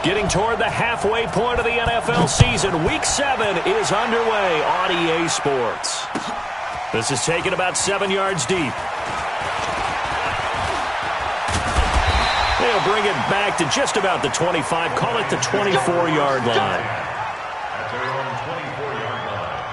Getting toward the halfway point of the NFL season. Week 7 is underway on EA Sports. This is taken about 7 yards deep. They'll bring it back to just about the 25. Call it the 24-yard line. At their own 24-yard line.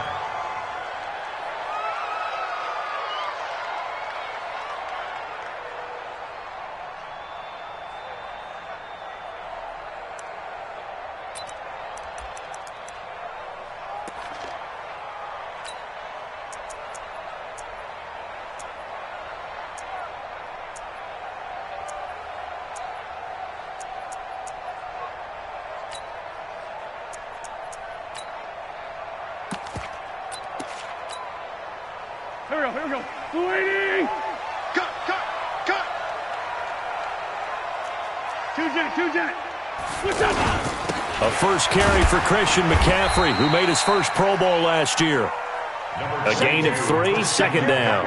Here we go. Waiting. Cut. Two jet. What's up? A first carry for Christian McCaffrey, who made his first Pro Bowl last year. A gain of 3, second down.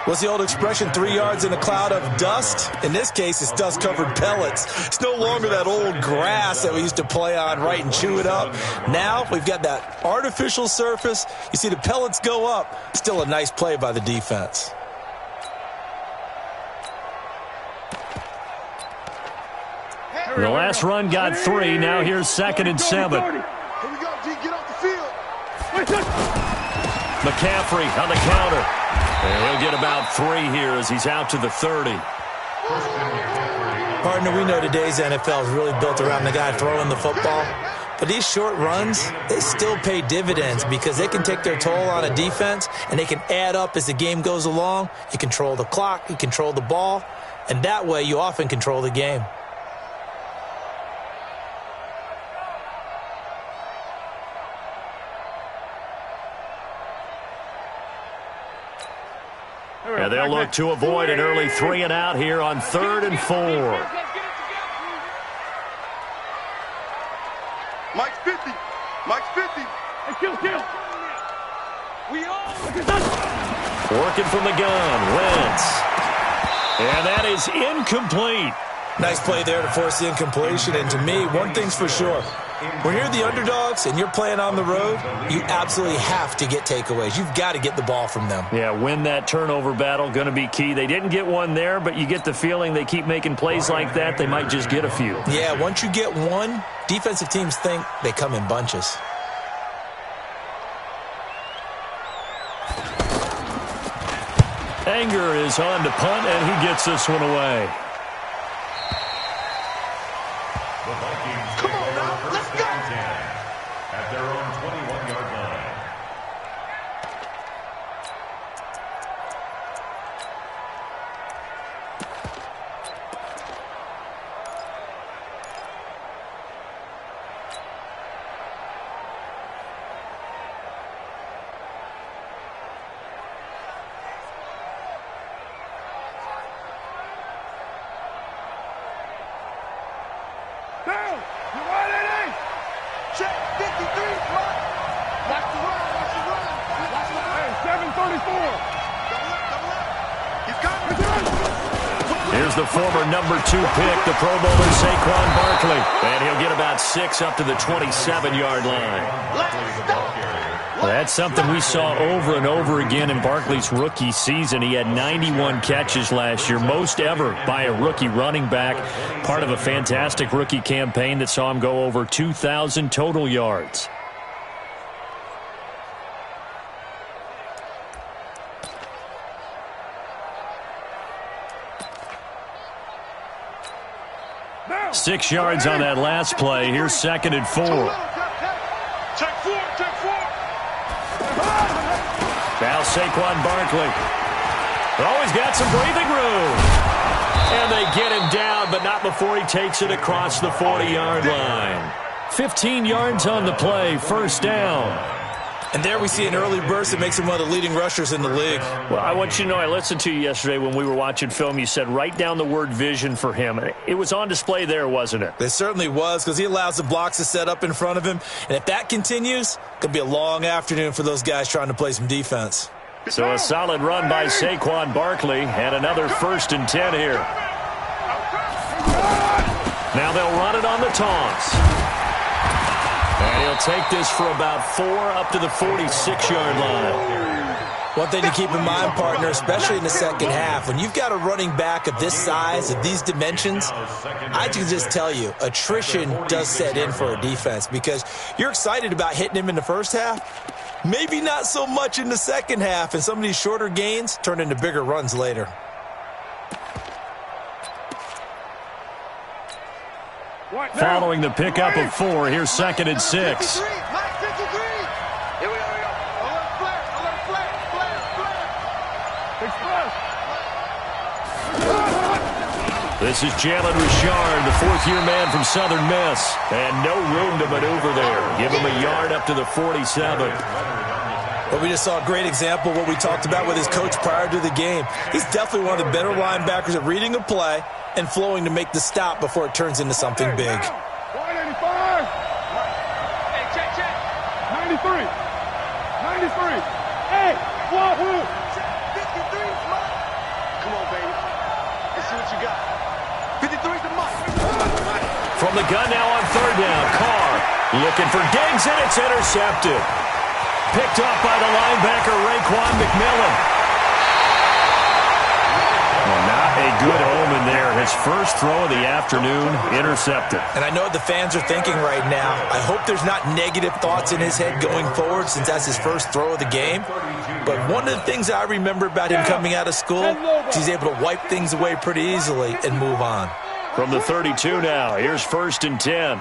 What's the old expression, 3 yards in a cloud of dust? In this case, it's dust-covered pellets. It's no longer that old grass that we used to play on, right, and chew it up. Now we've got that artificial surface. You see the pellets go up. Still a nice play by the defense. The last run got 3. Now here's 2nd and 7. Here we go, G. Get off the field. McCaffrey on the counter. And he'll get about 3 here as he's out to the 30. Partner, we know today's NFL is really built around the guy throwing the football. But these short runs, they still pay dividends because they can take their toll on a defense and they can add up as the game goes along. You control the clock, you control the ball, and that way you often control the game. And they'll look to avoid an early 3 and out here on 3rd and 4. Mike's 50. Hey, kill. We all. Working from the gun, Wentz. And that is incomplete. Nice play there to force the incompletion. And to me, one thing's for sure. When you're the underdogs and you're playing on the road, you absolutely have to get takeaways. You've got to get the ball from them. Yeah, win that turnover battle, going to be key. They didn't get one there, but you get the feeling they keep making plays like that, they might just get a few. Yeah, once you get one, defensive teams think they come in bunches. Anger is on to punt, and he gets this one away. Come on now, let's go. At their own 21-yard line. Down. You're right, check 53. Watch the run. Hey, 734. He's coming. Here's the former number 2 pick, the Pro Bowler Saquon Barkley. And he'll get about 6 up to the 27-yard line. That's something we saw over and over again in Barkley's rookie season. He had 91 catches last year, most ever by a rookie running back. Part of a fantastic rookie campaign that saw him go over 2,000 total yards. Now. 6 yards on that last play. Here's 2nd and 4. Check 4. Now Saquon Barkley. Always got some breathing room. And they get him down, but not before he takes it across the 40-yard line. 15 yards on the play, first down. And there we see an early burst that makes him one of the leading rushers in the league. Well, I want you to know, I listened to you yesterday when we were watching film. You said write down the word vision for him. It was on display there, wasn't it? It certainly was, because he allows the blocks to set up in front of him. And if that continues, it could be a long afternoon for those guys trying to play some defense. So a solid run by Saquon Barkley, and another 1st and 10 here. Now they'll run it on the toss. And he'll take this for about 4 up to the 46-yard line. One thing to keep in mind, partner, especially in the second half, when you've got a running back of this size, of these dimensions, I can just tell you, attrition does set in for a defense because you're excited about hitting him in the first half, maybe not so much in the second half, and some of these shorter gains turn into bigger runs later. Following the pickup of 4, here's 2nd and 6. This is Jalen Richard, the 4th-year man from Southern Miss. And no room to maneuver there. Give him a yard up to the 47. But we just saw a great example of what we talked about with his coach prior to the game. He's definitely one of the better linebackers at reading a play and flowing to make the stop before it turns into something big. 185. Hey, check. 93. 93. Hey, wahoo. 53. Come on, baby. Let's see what you got. 53's the mark. From the gun now on 3rd down. Carr looking for Diggs, and it's intercepted. Picked off by the linebacker, Raekwon McMillan. Well, not a good omen there. His first throw of the afternoon, intercepted. And I know what the fans are thinking right now. I hope there's not negative thoughts in his head going forward since that's his first throw of the game. But one of the things I remember about him coming out of school is he's able to wipe things away pretty easily and move on. From the 32 now, here's 1st and 10.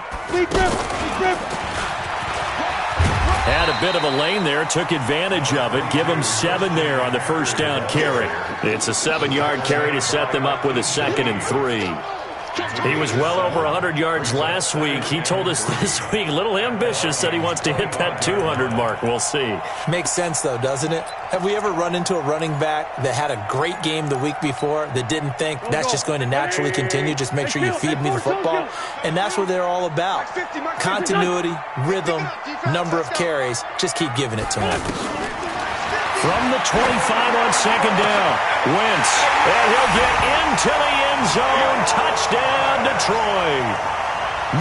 Had a bit of a lane there, took advantage of it. Give him 7 there on the 1st down carry. It's a 7-yard carry to set them up with a 2nd and 3. He was well over 100 yards last week. He told us this week, a little ambitious, said he wants to hit that 200 mark. We'll see. Makes sense, though, doesn't it? Have we ever run into a running back that had a great game the week before that didn't think that's just going to naturally continue? Just make sure you feed me the football. And that's what they're all about. Continuity, rhythm, number of carries. Just keep giving it to him. From the 25 on 2nd down, Wentz, and he'll get into the end zone. Touchdown, Detroit.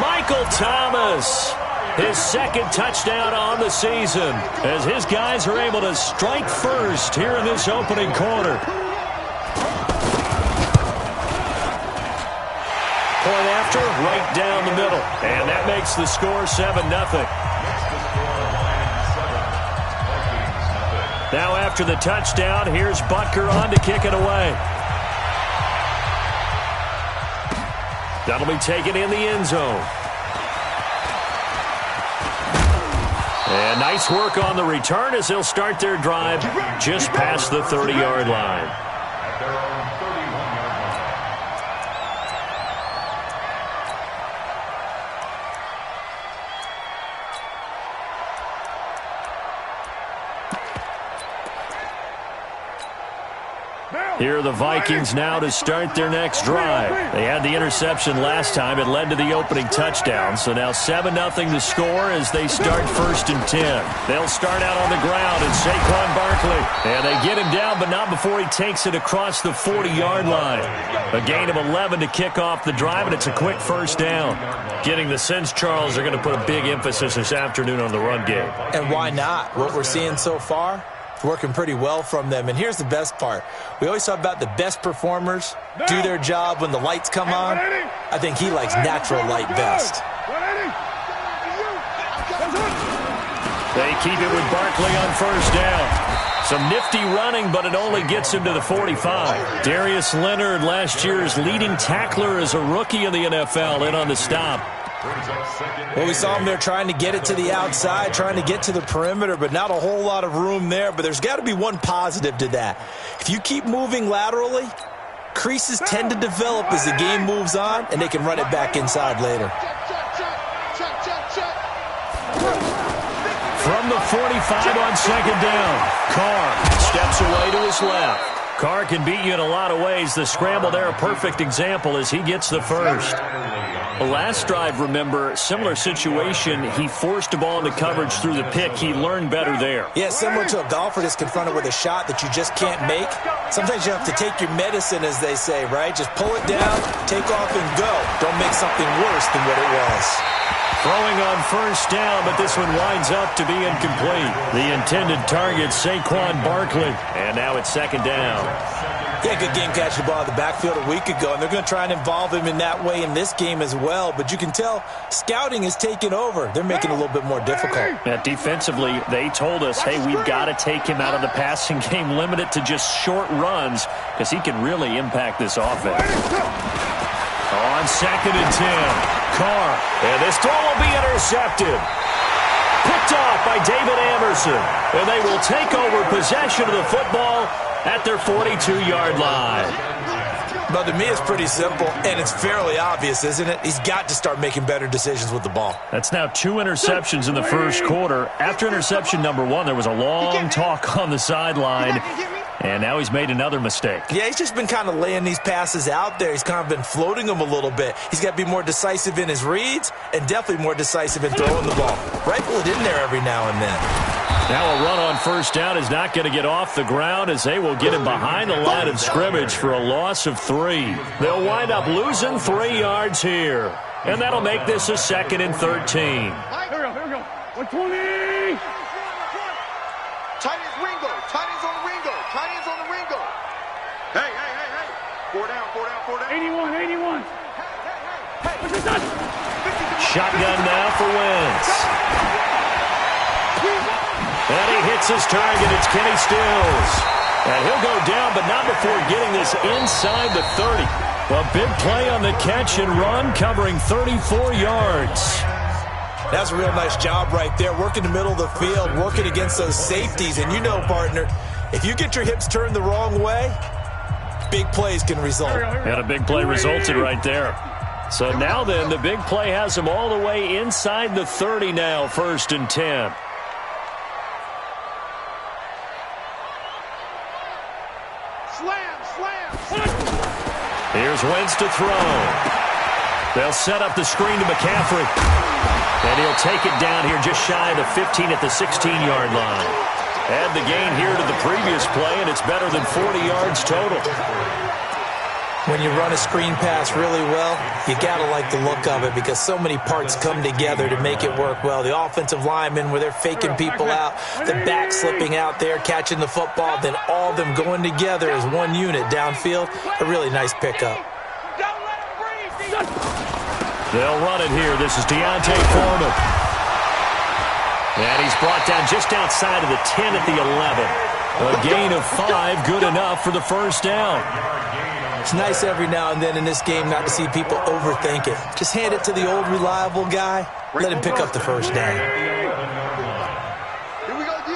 Michael Thomas, his 2nd touchdown on the season, as his guys are able to strike first here in this opening quarter. Point after, right down the middle, and that makes the score 7-0. Now after the touchdown, here's Butker on to kick it away. That'll be taken in the end zone. And nice work on the return as they'll start their drive just past the 30-yard line. At their own 31-yard line. Here are the Vikings now to start their next drive. They had the interception last time. It led to the opening touchdown. So now 7-0 the score as they start 1st and 10. They'll start out on the ground, and Saquon Barkley. And they get him down, but not before he takes it across the 40-yard line. A gain of 11 to kick off the drive, and it's a quick 1st down. Getting the sense, Charles, they're going to put a big emphasis this afternoon on the run game. And why not? What we're seeing so far, working pretty well from them. And here's the best part. We always talk about the best performers do their job when the lights come on. I think he likes natural light best. They keep it with Barkley on 1st down. Some nifty running, but it only gets him to the 45. Darius Leonard, last year's leading tackler as a rookie in the NFL, in on the stop. Well, we saw him there trying to get it to the outside, trying to get to the perimeter, but not a whole lot of room there. But there's got to be one positive to that. If you keep moving laterally, creases tend to develop as the game moves on, and they can run it back inside later. From the 45 on 2nd down, Carr steps away to his left. Carr can beat you in a lot of ways. The scramble there, a perfect example as he gets the first. Last drive, remember, similar situation. He forced a ball into coverage through the pick. He learned better there. Yeah, similar to a golfer that's confronted with a shot that you just can't make. Sometimes you have to take your medicine, as they say, right? Just pull it down, take off, and go. Don't make something worse than what it was. Throwing on first down, but this one winds up to be incomplete. The intended target, Saquon Barkley. And now it's second down. Yeah, good game catching the ball in the backfield a week ago, and they're going to try and involve him in that way in this game as well. But you can tell scouting is taking over. They're making it a little bit more difficult. Yeah, defensively, they told us, hey, we've got to take him out of the passing game, limit it to just short runs, because he can really impact this offense. On second and 10, Carr. And this throw will be intercepted. Picked off by David Anderson. And they will take over possession of the football at their 42-yard line. But to me, it's pretty simple, and it's fairly obvious, isn't it? He's got to start making better decisions with the ball. That's now 2 interceptions in the first quarter. After interception number 1, there was a long talk on the sideline. And now he's made another mistake. Yeah, he's just been kind of laying these passes out there. He's kind of been floating them a little bit. He's got to be more decisive in his reads and definitely more decisive in throwing the ball. Rifle it in there every now and then. Now a run on first down is not going to get off the ground as they will get him behind the line of scrimmage for a loss of 3. They'll wind up losing 3 yards here. And that'll make this a 2nd and 13. Here we go. 120. Tight ends Ringo. Tight ends on the Ringo. Tight ends on the Ringo. Hey. 4 down. 81. Hey. Shotgun now for Wentz. And he hits his target. It's Kenny Stills. And he'll go down, but not before getting this inside the 30. A big play on the catch and run, covering 34 yards. That's a real nice job right there, working the middle of the field, working against those safeties. And you know, partner, if you get your hips turned the wrong way, big plays can result. And a big play resulted right there. So now then, the big play has him all the way inside the 30 now, 1st and 10. Here's Wentz to throw. They'll set up the screen to McCaffrey. And he'll take it down here just shy of the 15 at the 16-yard line. Add the gain here to the previous play, and it's better than 40 yards total. When you run a screen pass really well, you got to like the look of it because so many parts come together to make it work well. The offensive linemen, where they're faking people out, the back slipping out there, catching the football, then all of them going together as one unit downfield. A really nice pickup. They'll run it here. This is Deontay Foreman. And he's brought down just outside of the 10 at the 11. A gain of 5, good enough for the first down. It's nice every now and then in this game not to see people overthink it. Just hand it to the old reliable guy. Let him pick up the first down. Here we go, D.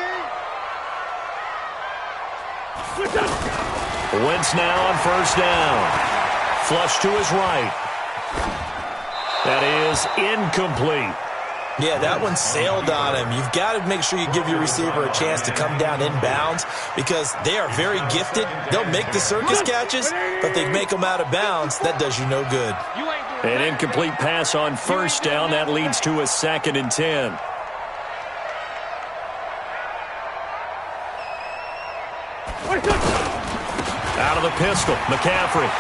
Wentz now on first down. Flush to his right. That is incomplete. Yeah, that one sailed on him. You've got to make sure you give your receiver a chance to come down inbounds because they are very gifted. They'll make the circus catches, but they make them out of bounds. That does you no good. An incomplete pass on first down. That leads to a 2nd and 10. Out of the pistol, McCaffrey.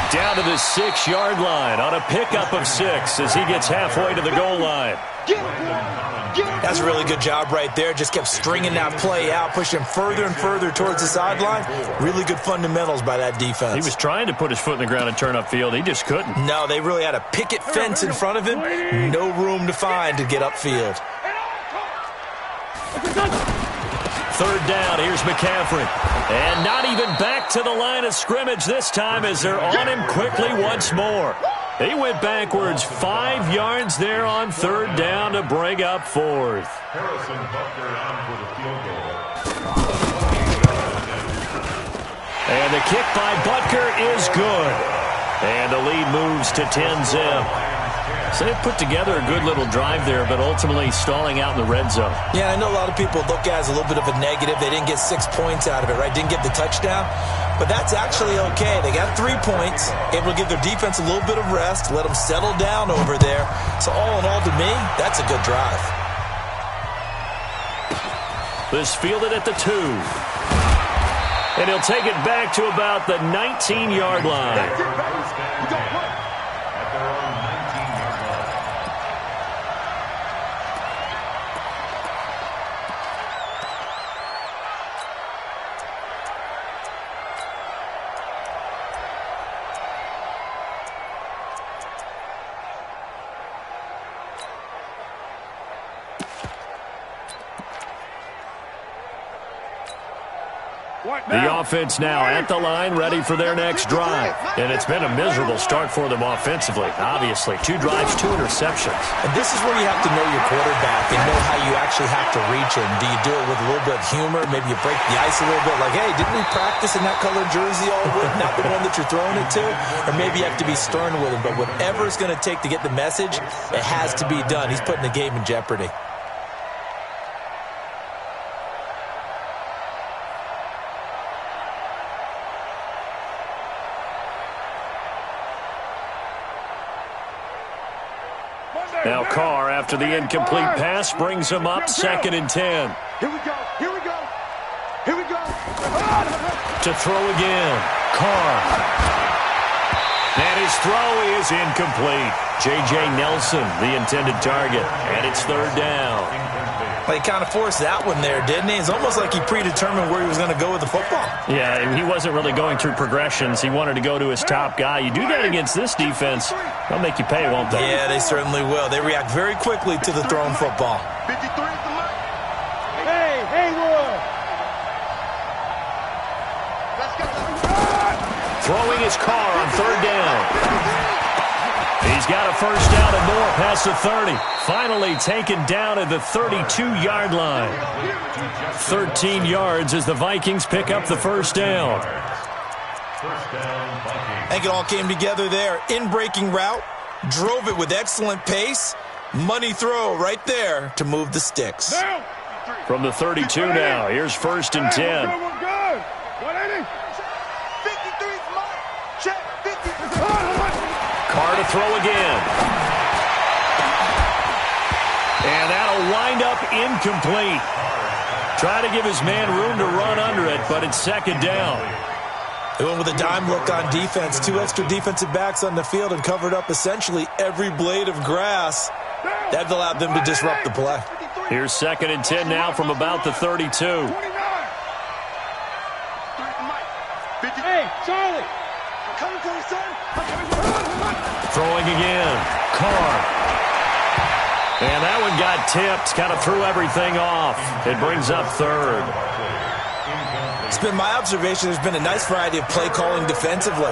Down to the 6-yard line on a pickup of 6 as he gets halfway to the goal line. That's a really good job right there. Just kept stringing that play out, pushing further and further towards the sideline. Really good fundamentals by that defense. He was trying to put his foot in the ground and turn upfield. He just couldn't. No, they really had a picket fence in front of him. No room to find to get upfield. 3rd down, here's McCaffrey. And not even back to the line of scrimmage this time as they're on him quickly once more. He went backwards 5 yards there on 3rd down to bring up 4th. Harrison Butker on for the field goal. And the kick by Butker is good. And the lead moves to 10-zip. So they put together a good little drive there, but ultimately stalling out in the red zone. Yeah, I know a lot of people look at it as a little bit of a negative. They didn't get 6 points out of it, right? Didn't get the touchdown. But that's actually okay. They got 3 points, able to give their defense a little bit of rest, let them settle down over there. So all in all, to me, that's a good drive. This fielded at the 2. And he'll take it back to about the 19-yard line. The offense now at the line, ready for their next drive. And it's been a miserable start for them offensively, obviously. 2 drives, 2 interceptions. And this is where you have to know your quarterback and know how you actually have to reach him. Do you do it with a little bit of humor? Maybe you break the ice a little bit, like, hey, didn't we practice in that colored jersey all week? Not the one that you're throwing it to? Or maybe you have to be stern with him. But whatever it's going to take to get the message, it has to be done. He's putting the game in jeopardy. Now Carr, after the incomplete pass, brings him up 2nd and 10. Here we go. Here we go. Here we go. To throw again. Carr. And his throw is incomplete. J.J. Nelson, the intended target. And it's 3rd down. Well, he kind of forced that one there, didn't he? It's almost like he predetermined where he was going to go with the football. Yeah, he wasn't really going through progressions. He wanted to go to his top guy. You do that against this defense, they'll make you pay, won't they? Yeah, they certainly will. They react very quickly to the thrown football. 53 is the mark. Hey, Haywood. Let's go. Throwing his Carr on 3rd down. He's got a first down and more past the 30. Finally taken down at the 32-yard line. 13 yards as the Vikings pick up the first down. I think it all came together there. In-breaking route, drove it with excellent pace. Money throw right there to move the sticks. From the 32 now, here's 1st and 10. We're good. 180. 53 is mine. Check. 50. Carr to throw again. And that'll wind up incomplete. Try to give his man room to run under it, but it's 2nd down. They went with a dime look on defense. 2 extra defensive backs on the field and covered up essentially every blade of grass. That allowed them to disrupt the play. Here's 2nd and 10 now from about the 32. Hey, Charlie. I'm coming to you, son. Throwing again. Carr. And that one got tipped. Kind of threw everything off. It brings up 3rd. It's been my observation there's been a nice variety of play calling defensively.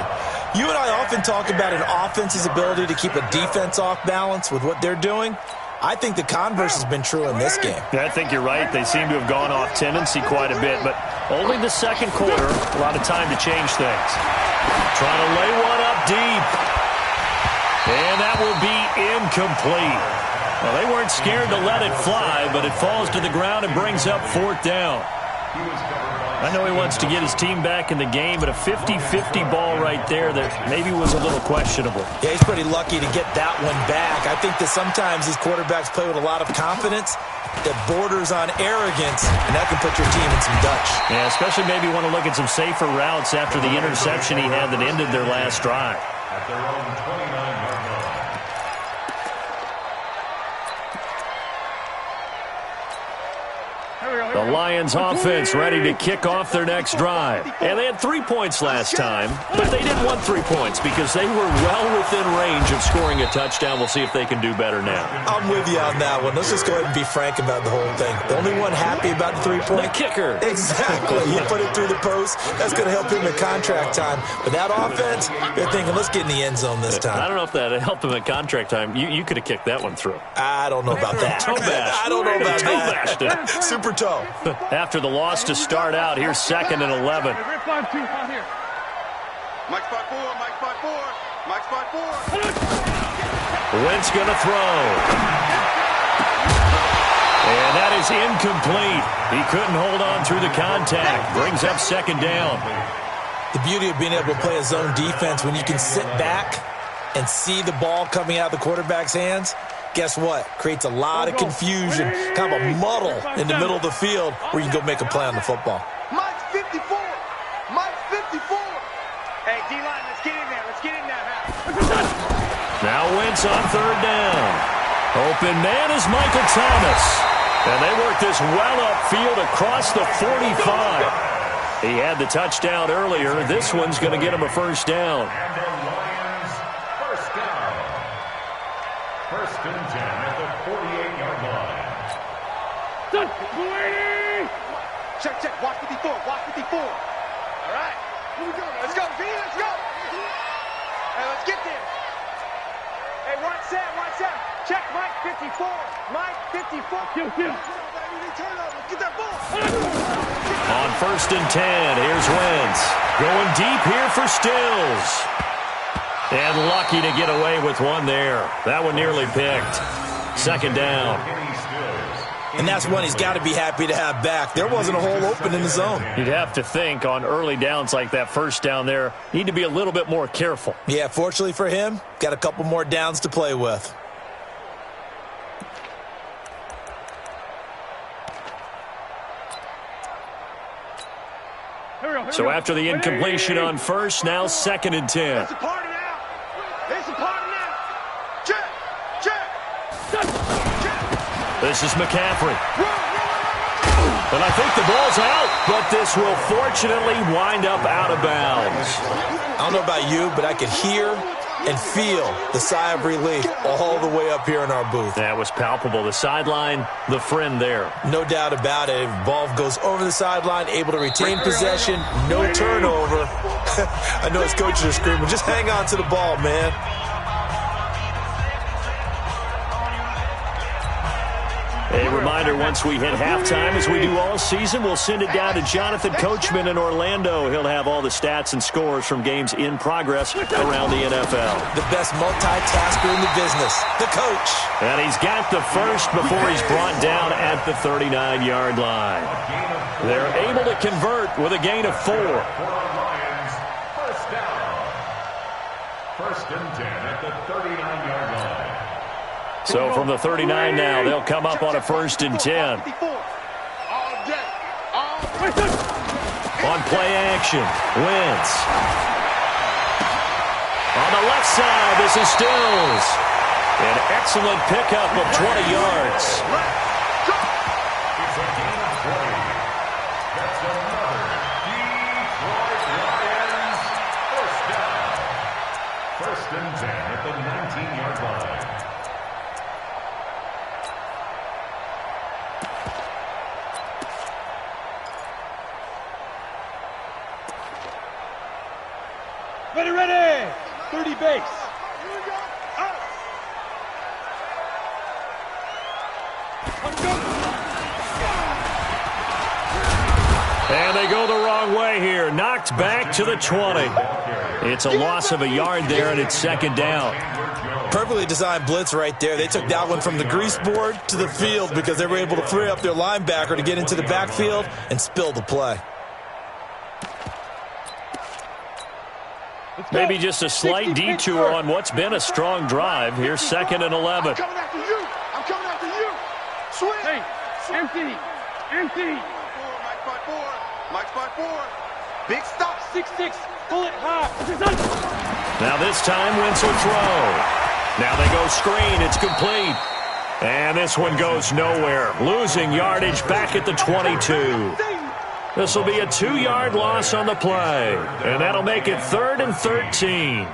You and I often talk about an offense's ability to keep a defense off balance with what they're doing. I think the converse has been true in this game. I think you're right. They seem to have gone off tendency quite a bit, but only the 2nd quarter, a lot of time to change things. Trying to lay one up deep. And that will be incomplete. Well, they weren't scared to let it fly, but it falls to the ground and brings up 4th down. I know he wants to get his team back in the game, but a 50-50 ball right there that maybe was a little questionable. Yeah, he's pretty lucky to get that one back. I think that sometimes these quarterbacks play with a lot of confidence that borders on arrogance, and that can put your team in some Dutch. Yeah, especially maybe want to look at some safer routes after the interception he had that ended their last drive. At their own 29-yard line. The Lions offense ready to kick off their next drive. And they had 3 points last time, but they didn't want 3 points because they were well within range of scoring a touchdown. We'll see if they can do better now. I'm with you on that one. Let's just go ahead and be frank about the whole thing. The only one happy about the 3-point? The kicker. Exactly. You put it through the post. That's going to help him at contract time. But that offense, they're thinking, let's get in the end zone this time. I don't know if that helped him at contract time. You could have kicked that one through. I don't know about that. Toe bash. I don't know about Toe bashed that. it. Super toe. After the loss to start out, here's 2nd and 11. Mike 5-4. Mike 5-4. Mike 5-4. Wentz going to throw. And that is incomplete. He couldn't hold on through the contact. Brings up second down. The beauty of being able to play a zone defense when you can sit back and see the ball coming out of the quarterback's hands, guess what? Creates a lot of confusion, kind of a muddle in the middle of the field where you can go make a play on the football. Mike's 54. Mike's 54. Hey, D-line, let's get in there. Let's get in there. Now Wentz on third down. Open man is Michael Thomas. And they work this well upfield across the 45. He had the touchdown earlier. This one's going to get him a first down. And the Lions, first down. First and 10 at the 48-yard line. Check, check. Watch 54. Watch 54. All right. Here we go. Let's go, V. Let's go. Hey, let's get there. Hey, watch that. Watch that. Check Mike 54. Mike 54. Get that ball. On first and 10, here's Wentz. Going deep here for Stills. And lucky to get away with one there. That one nearly picked. Second down. And that's one he's got to be happy to have back. There wasn't a hole open in the zone. You'd have to think on early downs like that first down there, need to be a little bit more careful. Yeah, fortunately for him, got a couple more downs to play with. So after the incompletion on first, now second and 10. It's a party now. It's a party now. Check. Check. This is McCaffrey. And I think the ball's out, but this will fortunately wind up out of bounds. I don't know about you, but I could hear and feel the sigh of relief all the way up here in our booth. That was palpable. The sideline, the friend there. No doubt about it. Ball goes over the sideline, able to retain possession, no turnover. I know his coaches are screaming, just hang on to the ball, man. A reminder, once we hit halftime, as we do all season, we'll send it down to Jonathan Coachman in Orlando. He'll have all the stats and scores from games in progress around the NFL. The best multitasker in the business, the coach. And he's got the first before he's brought down at the 39-yard line. They're able to convert with a gain of 4. For our Lions, first down. First and 10 at the 39-yard line. So from the 39 now, they'll come up on a first and 10. On play action, Wentz. On the left side, this is Stills. An excellent pickup of 20 yards. It's a gain of 20. That's another Detroit Lions first down. First and 10 at the 19-yard line. Ready. 30 base. And they go the wrong way here. Knocked back to the 20. It's a loss of a yard there, and it's second down. Perfectly designed blitz right there. They took that one from the grease board to the field because they were able to free up their linebacker to get into the backfield and spill the play. Maybe just a slight detour on what's been a strong drive. Here's second and 11. I'm coming after you. I'm coming after you. Swing. Hey, empty. Empty. Mike by 4. Mike's by 4. Big stop. 6-6. Pull it high. Now this time, Wentz will throw. Now they go screen. It's complete. And this one goes nowhere. Losing yardage back at the 22. This will be a 2-yard loss on the play. And that'll make it 3rd and 13.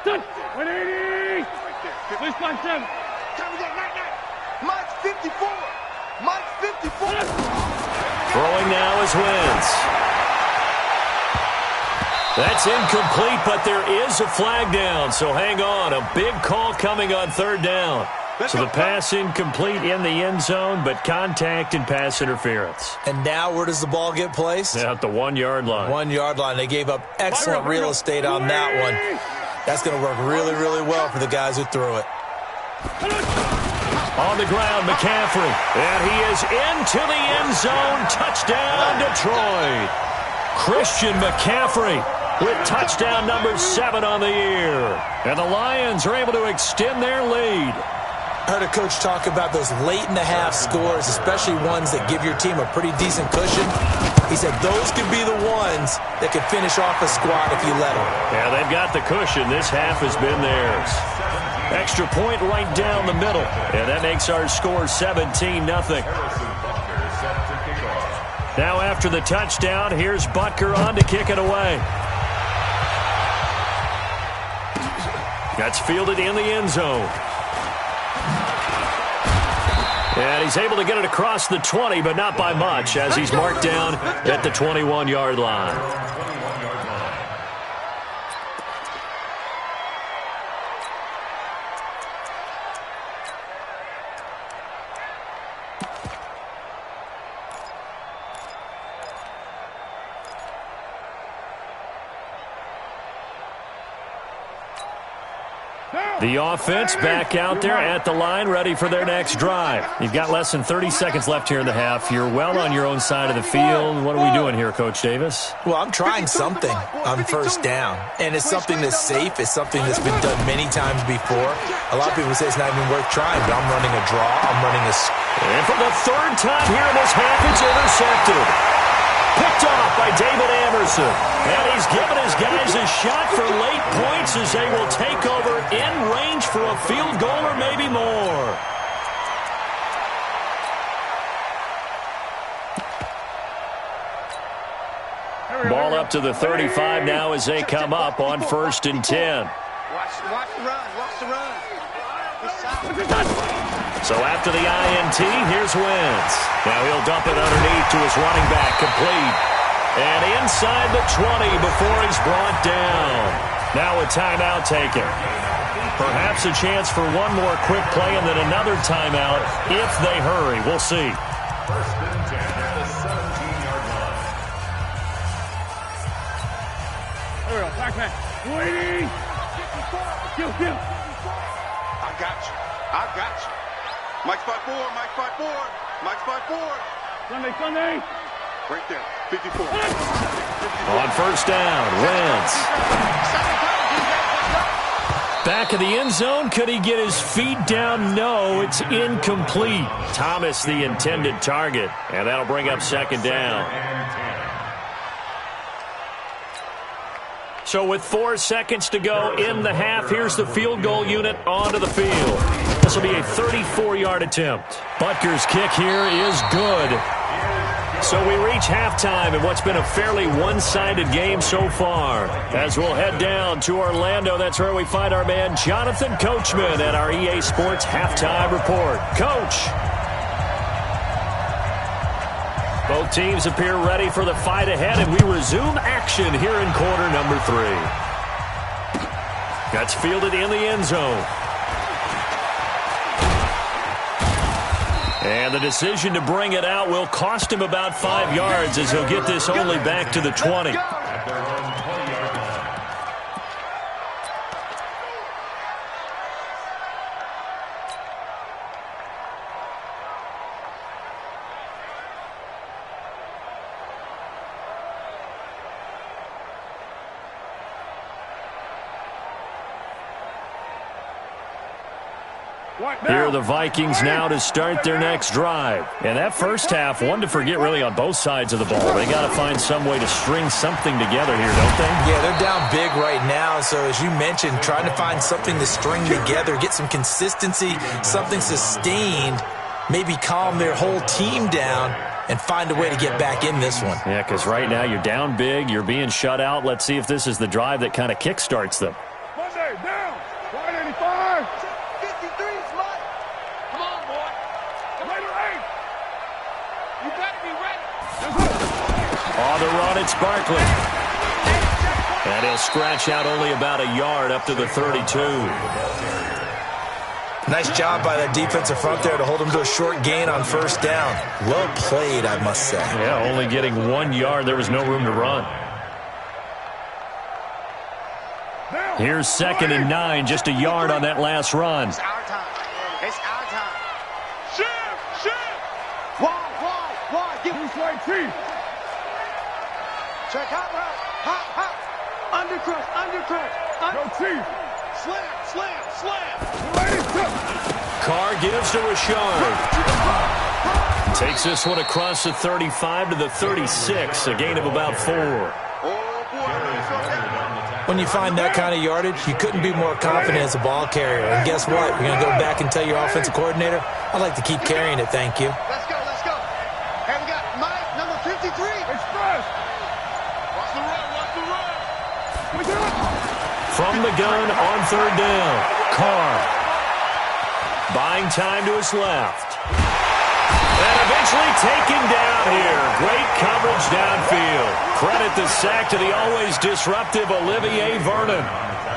Done. 180. Please find 7. Time to get Mike's 54. Mike's 54. Throwing now is Wentz. That's incomplete, but there is a flag down, so hang on. A big call coming on third down. So the pass incomplete in the end zone, but contact and pass interference. And now where does the ball get placed? At the 1-yard line. 1-yard line. They gave up excellent real estate on that one. That's going to work really, really well for the guys who threw it. On the ground, McCaffrey. And he is into the end zone. Touchdown, Detroit. Christian McCaffrey with touchdown number 7 on the year. And the Lions are able to extend their lead. I heard a coach talk about those late-in-the-half scores, especially ones that give your team a pretty decent cushion. He said those could be the ones that could finish off a squad if you let them. Yeah, they've got the cushion. This half has been theirs. Extra point right down the middle. And that makes our score 17-0. Now after the touchdown, here's Butker on to kick it away. That's fielded in the end zone. And he's able to get it across the 20, but not by much, as he's marked down at the 21-yard line. The offense back out there at the line, ready for their next drive. You've got less than 30 seconds left here in the half. You're well on your own side of the field. What are we doing here, Coach Davis? Well, I'm trying something on first down, and it's something that's safe. It's something that's been done many times before. A lot of people say it's not even worth trying, but I'm running a draw. I'm running a... And for the third time here in this half, it's intercepted. Picked off by David Anderson. And he's given his guys a shot for late points as they will take over in range for a field goal or maybe more. Ball up to the 35 now as they come up on 1st and 10. Watch the run. Watch the run. So after the INT, here's Wentz. Now he'll dump it underneath to his running back, complete. And inside the 20 before he's brought down. Now a timeout taken. Perhaps a chance for one more quick play and then another timeout if they hurry. We'll see. 1st and 10 at the 17-yard line. There we go. Back. Waiting. Kill. I got you. Mike 5-4. Mike 5-4. Sunday. Right there. 54. On 1st down, Wentz. Back of the end zone. Could he get his feet down? No, it's incomplete. Thomas, the intended target. And that'll bring up 2nd down. So with 4 seconds to go in the half, here's the field goal unit onto the field. This will be a 34-yard attempt. Butker's kick here is good. So we reach halftime in what's been a fairly one-sided game so far. As we'll head down to Orlando, that's where we find our man Jonathan Coachman at our EA Sports Halftime Report. Coach. Both teams appear ready for the fight ahead, and we resume action here in quarter number 3. That's fielded in the end zone. And the decision to bring it out will cost him about 5 yards as he'll get this only back to the 20. Here are the Vikings now to start their next drive. And that first half, one to forget really on both sides of the ball. They got to find some way to string something together here, don't they? Yeah, they're down big right now. So as you mentioned, trying to find something to string together, get some consistency, something sustained, maybe calm their whole team down and find a way to get back in this one. Yeah, because right now you're down big, you're being shut out. Let's see if this is the drive that kind of kickstarts them. Monday, down. 185. 53, Smart. Come on, boy. Later, 8. You better be ready. On the run, it's Barkley. And he'll scratch out only about a yard up to the 32. Nice job by that defensive front there to hold him to a short gain on first down. Well played, I must say. Yeah, only getting 1 yard. There was no room to run. Here's 2nd and 9, just a yard on that last run. It's our time. It's our time. Shift. Wide. Give me straight teeth. Check hot route. Hot. Undercrush. Go teeth. Slam. Carr gives to Rashard. Takes this one across the 35 to the 36, a gain of about 4. When you find that kind of yardage, you couldn't be more confident as a ball carrier. And guess what? You're going to go back and tell your offensive coordinator, I'd like to keep carrying it, thank you. Let's go. Hey, we got Mike, number 53. Express. Watch the run. From the gun on 3rd down, Carr. Buying time to his left. And eventually taken down here. Great coverage downfield. Credit the sack to the always disruptive Olivier Vernon.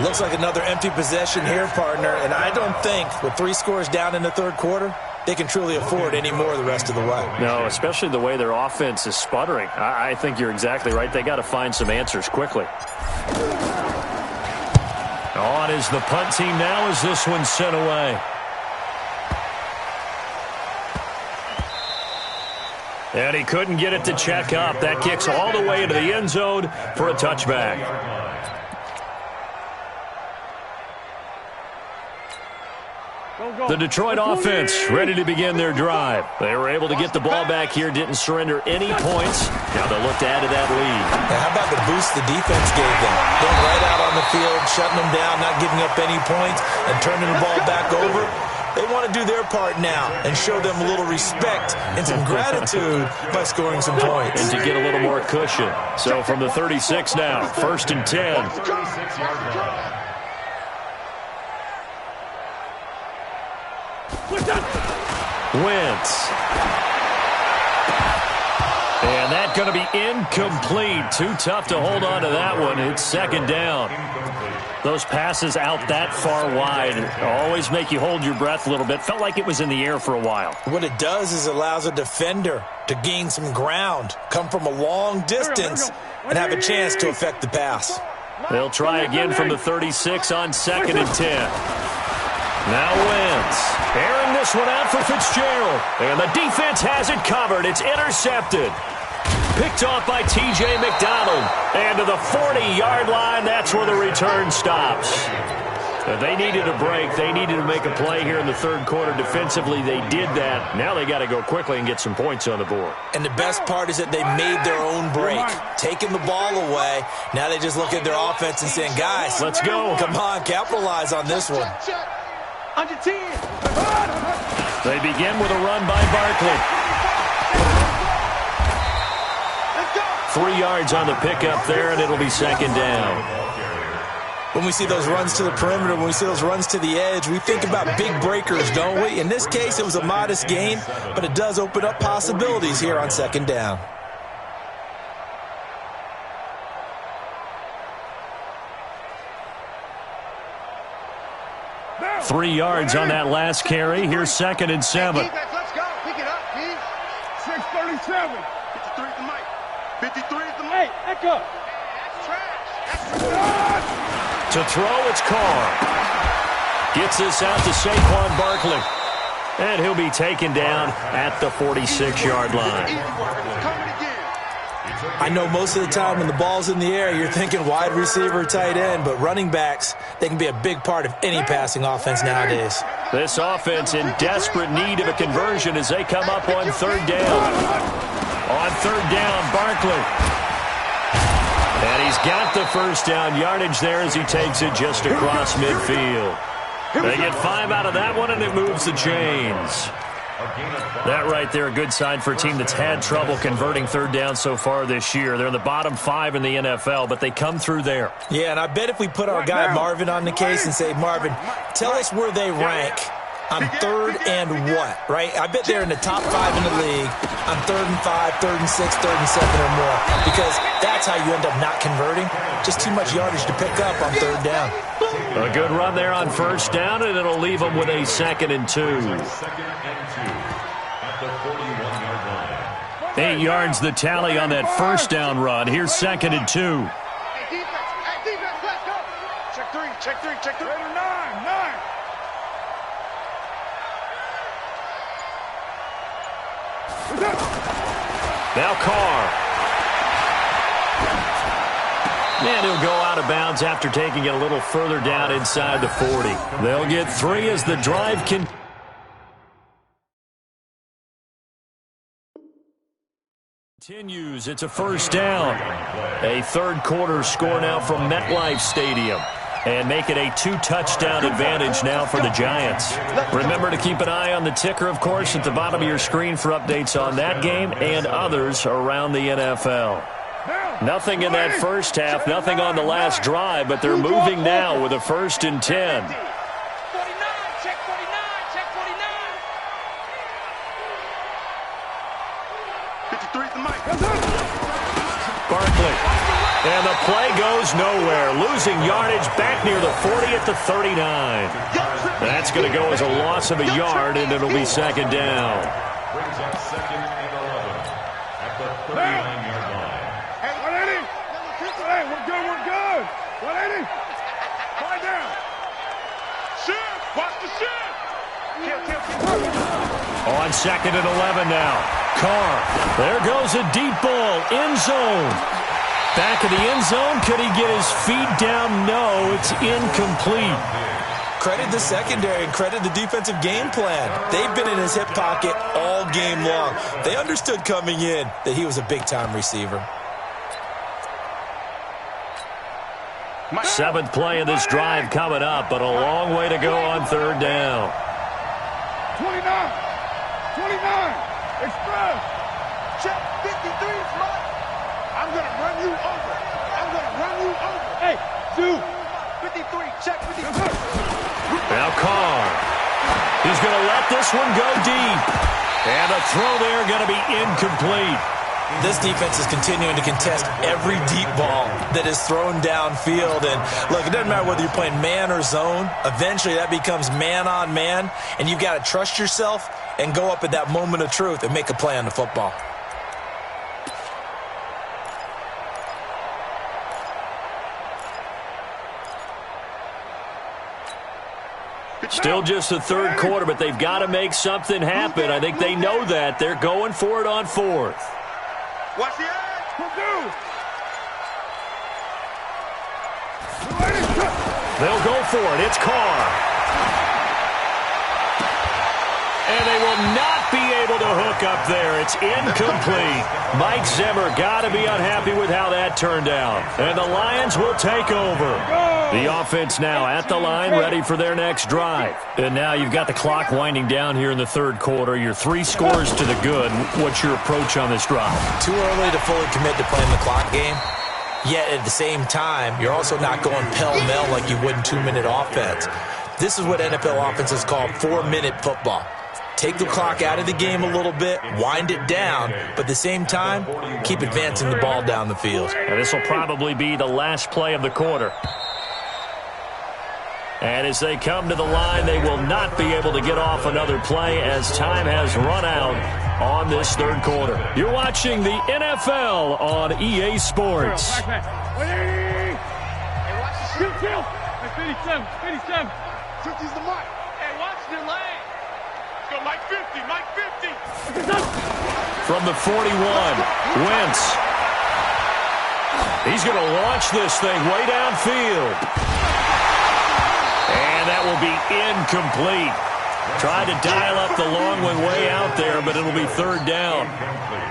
Looks like another empty possession here, partner, and I don't think with 3 scores down in the 3rd quarter, they can truly afford any more the rest of the way. No, especially the way their offense is sputtering. I think you're exactly right. They got to find some answers quickly. On is the punt team now as this one's sent away. And he couldn't get it to check up. That kicks all the way into the end zone for a touchback. The Detroit offense ready to begin their drive. They were able to get the ball back here, didn't surrender any points. Now they'll look to add to that lead. Now, how about the boost the defense gave them? Going right out on the field, shutting them down, not giving up any points, and turning the ball back over. They want to do their part now and show them a little respect and some gratitude by scoring some points. And to get a little more cushion. So from the 36 now, 1st and 10. Wentz. And that's going to be incomplete. Too tough to hold on to that one. It's 2nd down. Those passes out that far wide always make you hold your breath a little bit. Felt like it was in the air for a while. What it does is allows a defender to gain some ground, come from a long distance, and have a chance to affect the pass. They'll try again from the 36 on 2nd and 10. Now Wentz. Airing this one out for Fitzgerald. And the defense has it covered. It's intercepted. Picked off by T.J. McDonald. And to the 40-yard line, that's where the return stops. They needed a break. They needed to make a play here in the 3rd quarter. Defensively, they did that. Now they got to go quickly and get some points on the board. And the best part is that they made their own break, taking the ball away. Now they just look at their offense and saying, guys, let's go. Come on, capitalize on this one. Under 10. They begin with a run by Barkley. 3 yards on the pickup there, and it'll be 2nd down. When we see those runs to the perimeter, when we see those runs to the edge, we think about big breakers, don't we? In this case, it was a modest gain, but it does open up possibilities here on 2nd down. Now, 3 yards on that last carry. Here's 2nd and 7. Let's go. Pick it up, Keith. 637. 53 is the mic. 53 is the mic. Hey, echo. That's trash. To throw, it's Carr. Gets this out to Saquon Barkley. And he'll be taken down at the 46-yard line. I know most of the time when the ball's in the air, you're thinking wide receiver, tight end, but running backs, they can be a big part of any passing offense nowadays. This offense in desperate need of a conversion as they come up on 3rd down. On 3rd down, Barkley. And he's got the first down yardage there as he takes it just across midfield. They get 5 out of that one, and it moves the chains. That right there, a good sign for a team that's had trouble converting 3rd down so far this year. They're in the bottom 5 in the NFL, but they come through there. Yeah, and I bet if we put our guy Marvin on the case and say, Marvin, tell us where they rank on 3rd and what, right? I bet they're in the top 5 in the league on 3rd and 5, 3rd and 6, 3rd and 7 or more, because that's how you end up not converting. Just too much yardage to pick up on 3rd down. A good run there on 1st down, and it'll leave them with a 2nd and 2. 2nd and 2 at the 41-yard line. 8 yards the tally on that 1st down run. Here's 2nd and 2. Hey, defense, let's go. Check three. 9. Now Carr. And he'll go out of bounds after taking it a little further down inside the 40. They'll get 3 as the drive continues. It's a 1st down. A 3rd quarter score now from MetLife Stadium. And make it a 2-touchdown advantage now for the Giants. Remember to keep an eye on the ticker, of course, at the bottom of your screen for updates on that game and others around the NFL. Nothing in that 1st half, nothing on the last drive, but they're moving now with a 1st and 10. 49, check 49. 53 is the mic. Barkley. And the play goes nowhere. Losing yardage back near the 40 at the 39. That's going to go as a loss of a yard, and it'll be 2nd down. Brings up 2nd and 11 at the 39-yard line. Hey, 180. Hey, we're good. 180. Find down. Shift. Watch the shift. On 2nd and 11 now. Carr. There goes a deep ball. End zone. Back of the end zone. Could he get his feet down? No, it's incomplete. Credit the secondary and credit the defensive game plan. They've been in his hip pocket all game long. They understood coming in that he was a big-time receiver. 7th play of this drive coming up, but a long way to go on 3rd down. 29. Express. Check 53 is mine. I'm going to run you over. Hey, 2. 53. Check 53. Now Carr. He's going to let this one go deep. And the throw there going to be incomplete. This defense is continuing to contest every deep ball that is thrown downfield. And, look, it doesn't matter whether you're playing man or zone. Eventually, that becomes man-on-man, and you've got to trust yourself and go up at that moment of truth and make a play on the football. Still just the 3rd quarter, but they've got to make something happen. I think they know that. They're going for it on 4th. Watch the edge. They'll go for it. It's Carr. And they will not be able to hook up there. It's incomplete. Mike Zimmer got to be unhappy with how that turned out. And the Lions will take over. The offense now at the line, ready for their next drive. And now you've got the clock winding down here in the 3rd quarter. Your 3 scores to the good. What's your approach on this drive? Too early to fully commit to playing the clock game. Yet at the same time, you're also not going pell-mell like you would in 2-minute offense. This is what NFL offenses call 4-minute football. Take the clock out of the game a little bit, wind it down, but at the same time, keep advancing the ball down the field. And this will probably be the last play of the quarter. And as they come to the line, they will not be able to get off another play as time has run out on this 3rd quarter. You're watching the NFL on EA Sports. Hey, watch the shield. 57. 50's the mark. Hey, watch the lane. Let's go, Mike 50. From the 41, Wentz. He's going to launch this thing way downfield. And that will be incomplete. Tried to dial up the long one way out there, but it'll be 3rd down.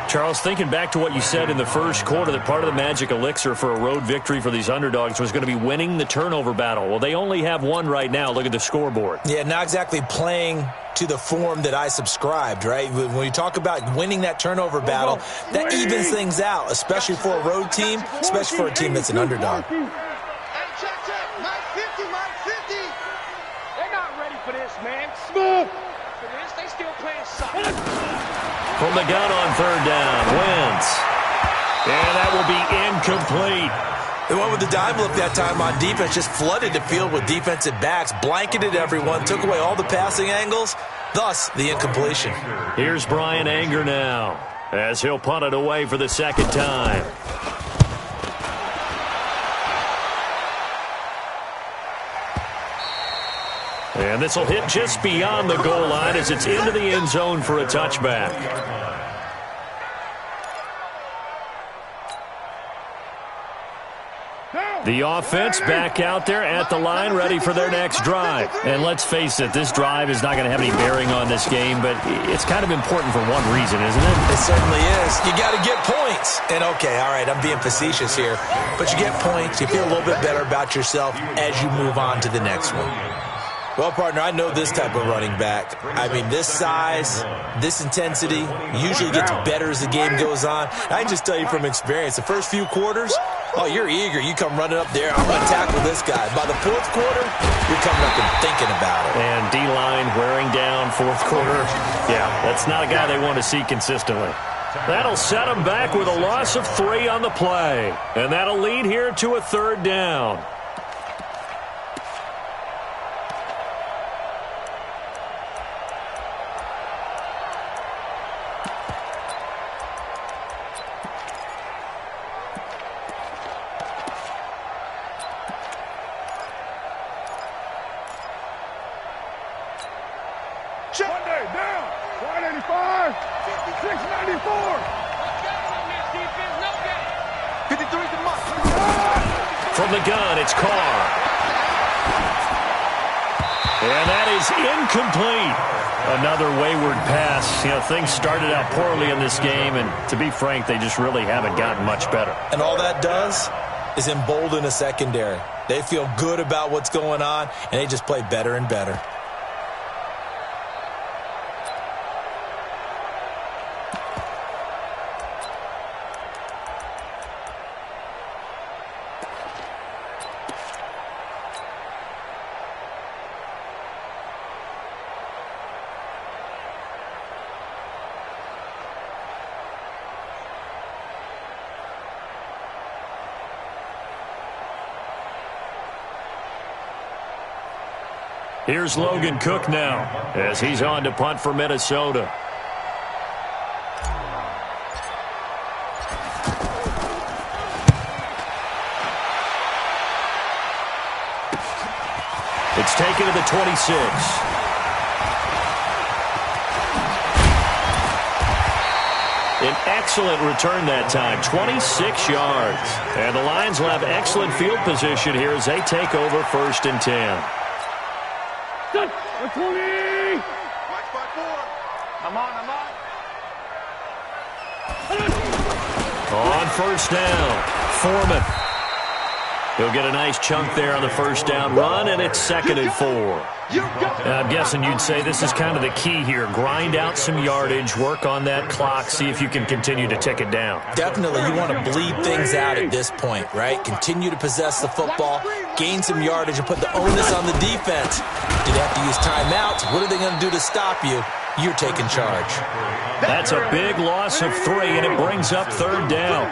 Charles, thinking back to what you said in the 1st quarter, that part of the magic elixir for a road victory for these underdogs was going to be winning the turnover battle. Well, they only have one right now. Look at the scoreboard. Yeah, not exactly playing to the form that I subscribed, right? When you talk about winning that turnover battle, that evens things out, especially for a road team, especially for a team that's an underdog. Hey, check. Mike 50. They're not ready for this. Yes, man. Smooth. They still playing soccer. From the gun on third down, Wentz. And that will be incomplete. They went with the dime look that time on defense, just flooded the field with defensive backs, blanketed everyone, took away all the passing angles, thus the incompletion. Here's Brian Anger now, as he'll punt it away for the second time. And this will hit just beyond the goal line as it's into the end zone for a touchback. The offense back out there at the line, ready for their next drive. And let's face it, this drive is not going to have any bearing on this game, but it's kind of important for one reason, isn't it? It certainly is. You got to get points. And okay, all right, I'm being facetious here, but you get points, you feel a little bit better about yourself as you move on to the next one. Well, partner, I know this type of running back. I mean, this size, this intensity usually gets better as the game goes on. I can just tell you from experience, the first few quarters, oh, you're eager. You come running up there, I'm going to tackle this guy. By the fourth quarter, you're coming up and thinking about it. And D-line wearing down fourth quarter. Yeah, that's not a guy they want to see consistently. That'll set them back with a loss of 3 on the play. And that'll lead here to a third down. Monday, down. 185. 694. 53 to Mutt. From the gun, it's Carr. And that is incomplete. Another wayward pass. You know, things started out poorly in this game, and to be frank, they just really haven't gotten much better. And all that does is embolden a secondary. They feel good about what's going on, and they just play better and better. Here's Logan Cook now as he's on to punt for Minnesota. It's taken to the 26. An excellent return that time, 26 yards. And the Lions will have excellent field position here as they take over 1st and 10. 20. Watch by 4. I'm on. On 1st down, Foreman. He'll get a nice chunk there on the 1st down run, and it's 2nd and 4. I'm guessing you'd say this is kind of the key here. Grind out some yardage, work on that clock, see if you can continue to tick it down. Definitely, you want to bleed things out at this point, right? Continue to possess the football, gain some yardage, and put the onus on the defense. Do they have to use timeouts? What are they going to do to stop you? You're taking charge. That's a big loss of 3, and it brings up 3rd down.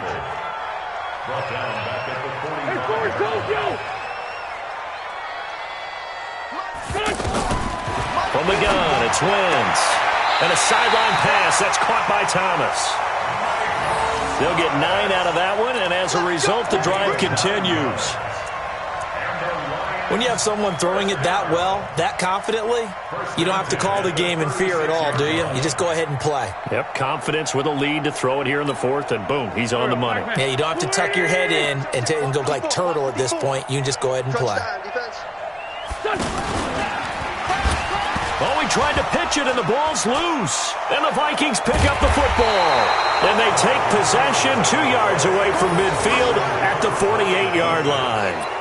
From the gun, it's Wentz. And a sideline pass. That's caught by Thomas. They'll get 9 out of that one, and as a result, the drive continues. When you have someone throwing it that well, that confidently, you don't have to call the game in fear at all, do you? You just go ahead and play. Yep, confidence with a lead to throw it here in the 4th, and boom, he's on the money. Yeah, you don't have to tuck your head in and go like turtle at this point. You can just go ahead and play. Oh, he tried to pitch it, and the ball's loose. And the Vikings pick up the football. And they take possession 2 yards away from midfield at the 48-yard line.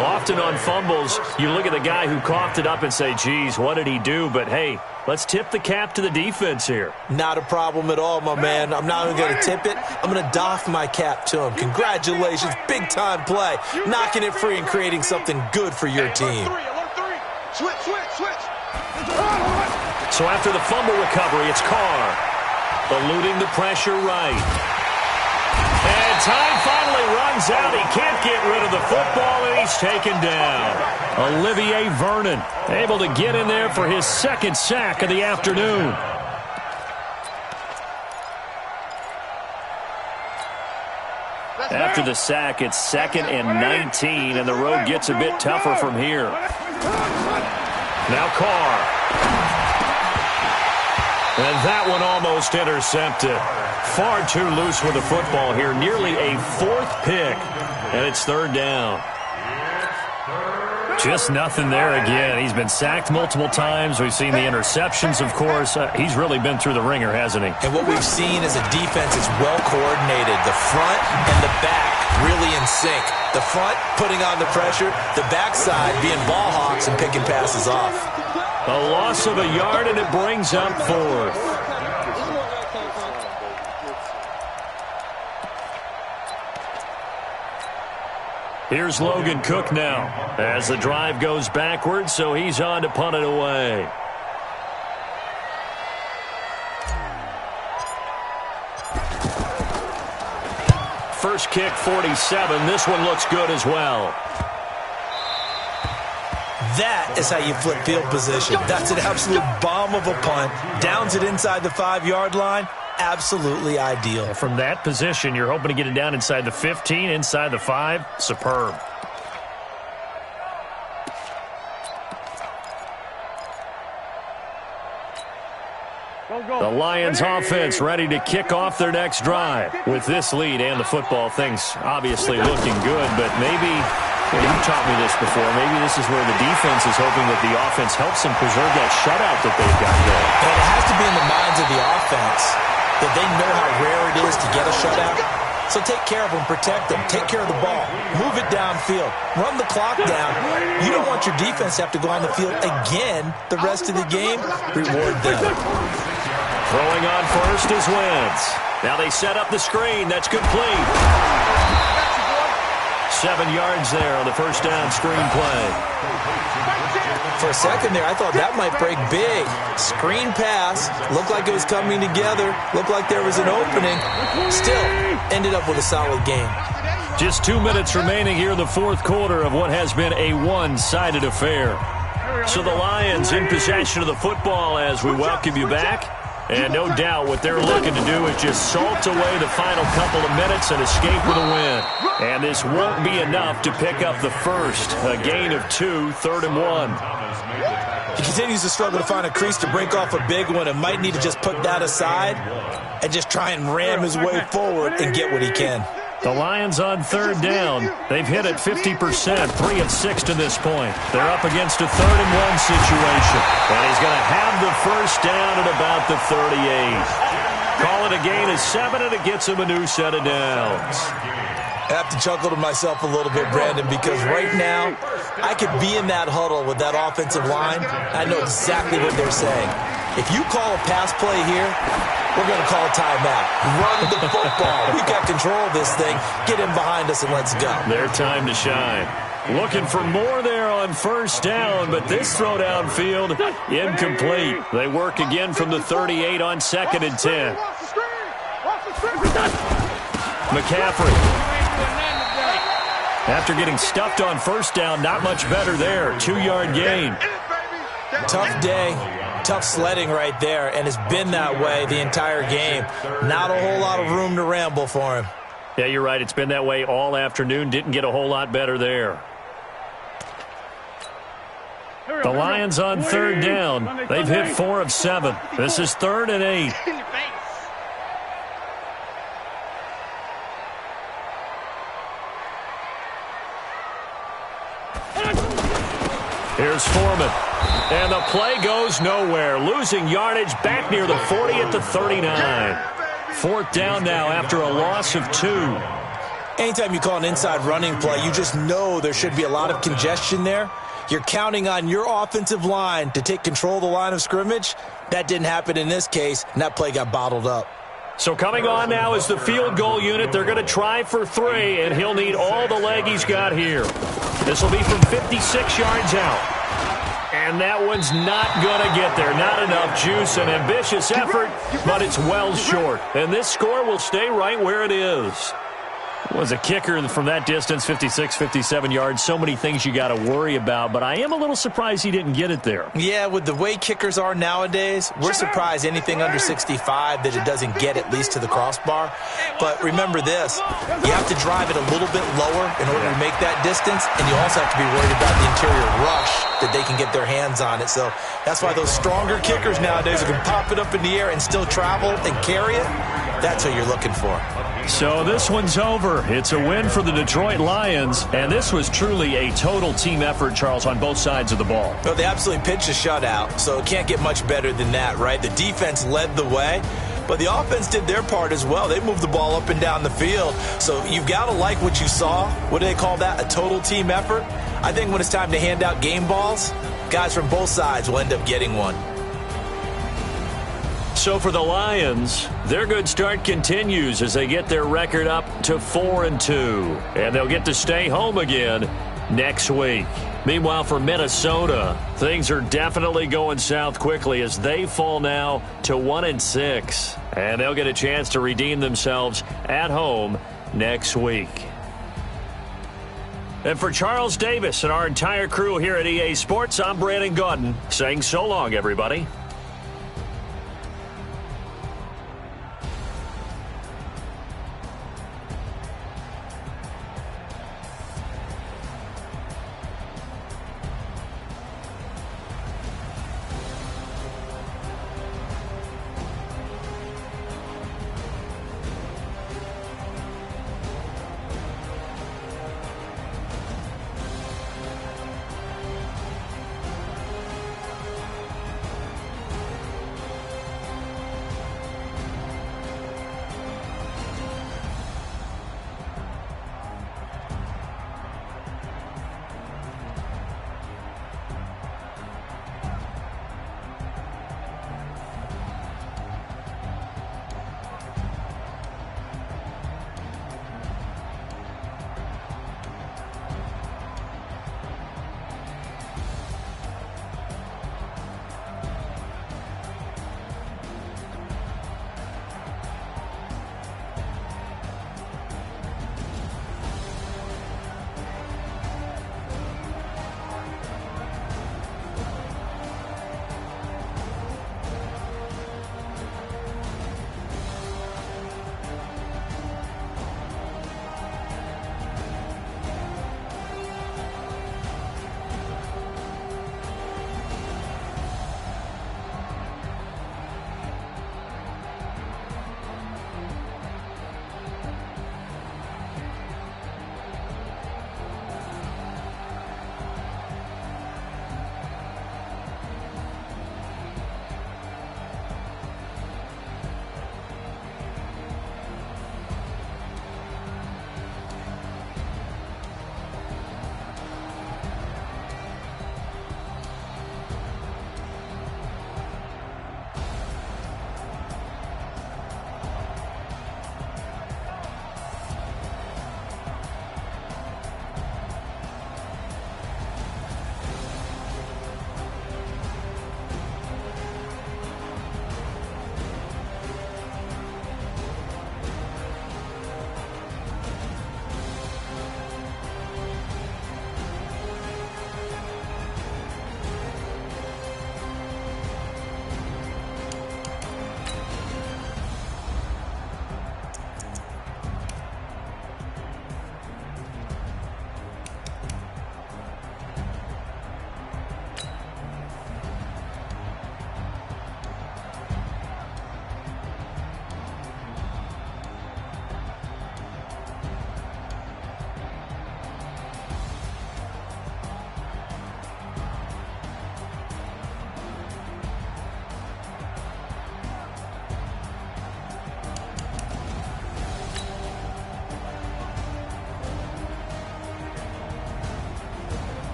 Often on fumbles, you look at the guy who coughed it up and say, geez, what did he do? But, hey, let's tip the cap to the defense here. Not a problem at all, my man. I'm not even going to tip it. I'm going to doff my cap to him. Congratulations, big-time play. Knocking it free and creating something good for your team. Switch. So after the fumble recovery, it's Carr. Eluding the pressure right. And time finally runs out. He can't get rid of the football, and he's taken down. Olivier Vernon able to get in there for his second sack of the afternoon. After the sack, it's 2nd and 19, and the road gets a bit tougher from here. Now Carr. And that one almost intercepted. Far too loose with the football here. Nearly a 4th pick, and it's 3rd down. Just nothing there again. He's been sacked multiple times. We've seen the interceptions, of course. He's really been through the ringer, hasn't he? And what we've seen is a defense that's well coordinated. The front and the back really in sync. The front putting on the pressure, the backside being ball hawks and picking passes off. A loss of a yard, and it brings up 4th. Here's Logan Cook now as the drive goes backwards, so he's on to punt it away. First kick, 47. This one looks good as well. That is how you flip field position. That's an absolute bomb of a punt. Downs it inside the 5-yard line. Absolutely ideal. From that position, you're hoping to get it down inside the 15, inside the 5. Superb. The Lions offense ready to kick off their next drive. With this lead and the football, things obviously looking good, but maybe, you've taught me this before, maybe this is where the defense is hoping that the offense helps them preserve that shutout that they've got going. And it has to be in the minds of the offense that they know how rare it is to get a shutout. So take care of them, protect them, take care of the ball, move it downfield, run the clock down. You don't want your defense to have to go on the field again the rest of the game. Reward them. Throwing on first is Wentz. Now they set up the screen. That's complete. 7 yards there on the first down screen play. For a second there, I thought that might break big. Screen pass. Looked like it was coming together. Looked like there was an opening. Still, ended up with a solid game. Just 2 minutes remaining here in the 4th quarter of what has been a one-sided affair. So the Lions in possession of the football as we welcome you back. And no doubt what they're looking to do is just salt away the final couple of minutes and escape with a win. And this won't be enough to pick up the first. A gain of 2, 3rd and 1. He continues to struggle to find a crease to break off a big one and might need to just put that aside and just try and ram his way forward and get what he can. The Lions on 3rd down. They've hit it 50%, 3 of 6 to this point. They're up against a 3rd and 1 situation. And he's going to have the first down at about the 38. Call it a gain of 7, and it gets him a new set of downs. I have to chuckle to myself a little bit, Brandon, because right now I could be in that huddle with that offensive line. I know exactly what they're saying. If you call a pass play here, we're going to call a timeout. Run the football. We've got control of this thing. Get in behind us and let's go. Their time to shine. Looking for more there on first down, but this throw downfield incomplete. They work again from the 38 on 2nd and 10. McCaffrey. After getting stuffed on first down, not much better there. 2-yard gain. Tough day. Tough sledding right there, and it's been that way the entire game. Not a whole lot of room to ramble for him. Yeah, you're right. It's been that way all afternoon. Didn't get a whole lot better there. The Lions on 3rd down. They've hit 4 of 7. This is 3rd and 8. Here's Foreman. And the play goes nowhere. Losing yardage back near the 40 at the 39. 4th down now after a loss of 2. Anytime you call an inside running play, you just know there should be a lot of congestion there. You're counting on your offensive line to take control of the line of scrimmage. That didn't happen in this case, and that play got bottled up. So coming on now is the field goal unit. They're going to try for 3, and he'll need all the leg he's got here. This will be from 56 yards out. And And that one's not going to get there. Not enough juice. An ambitious effort, but it's well short. And this score will stay right where it is. Was a kicker from that distance, 56, 57 yards. So many things you got to worry about, but I am a little surprised he didn't get it there. Yeah, with the way kickers are nowadays, we're surprised anything under 65 that it doesn't get at least to the crossbar. But remember this, you have to drive it a little bit lower in order to make that distance, and you also have to be worried about the interior rush that they can get their hands on it. So that's why those stronger kickers nowadays who can pop it up in the air and still travel and carry it, that's what you're looking for. So this one's over. It's a win for the Detroit Lions, and this was truly a total team effort, Charles, on both sides of the ball. Well, they absolutely pitched a shutout, so it can't get much better than that, right? The defense led the way, but the offense did their part as well. They moved the ball up and down the field, so you've got to like what you saw. What do they call that? A total team effort? I think when it's time to hand out game balls, guys from both sides will end up getting one. So for the Lions, their good start continues as they get their record up to 4-2. And they'll get to stay home again next week. Meanwhile, for Minnesota, things are definitely going south quickly as they fall now to 1-6. And they'll get a chance to redeem themselves at home next week. And for Charles Davis and our entire crew here at EA Sports, I'm Brandon Gaudin saying so long, everybody.